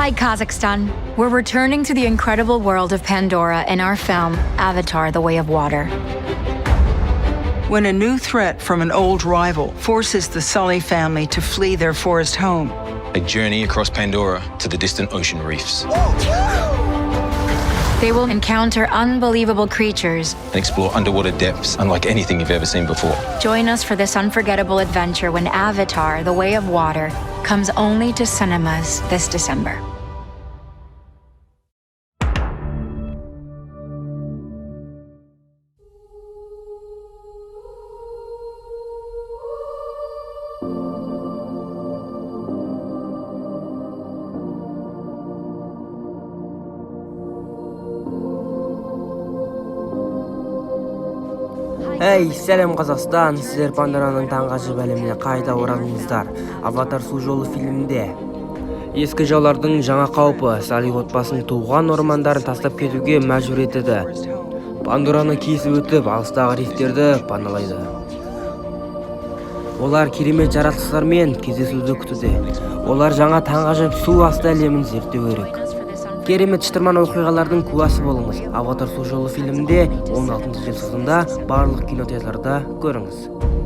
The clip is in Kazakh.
Hi, Kazakhstan. We're returning to the incredible world of Pandora in our film, Avatar, The Way of Water. When a new threat from an old rival forces the Sully family to flee their forest home. A journey across Pandora to the distant ocean reefs. They will encounter unbelievable creatures. And explore underwater depths unlike anything you've ever seen before. Join us for this unforgettable adventure when Avatar, The Way of Water comes only to cinemas this December. Эй, Сәлем Қазақстан, сіздер Пандораның таңғажайып әлеміне қайта оралдыңыздар. Аватар су жолы фильмінде ескі жаулардың жаңа қаупі Салли отбасының туған ормандарын тастап кетуге мәжбүр етеді. Пандораны кесіп өтіп, алыстағы рифтерді паналайды. Олар керемет жаратылыстармен кездесуді күтуде. Олар жаңа таңғажайып су асты әлемін зерттеу керек. Керемет шытырман оқиғалардың куәсі болыңыз. Аватар су жолы фильмінде 16 желтоқсанда барлық кинотеатрда көріңіз.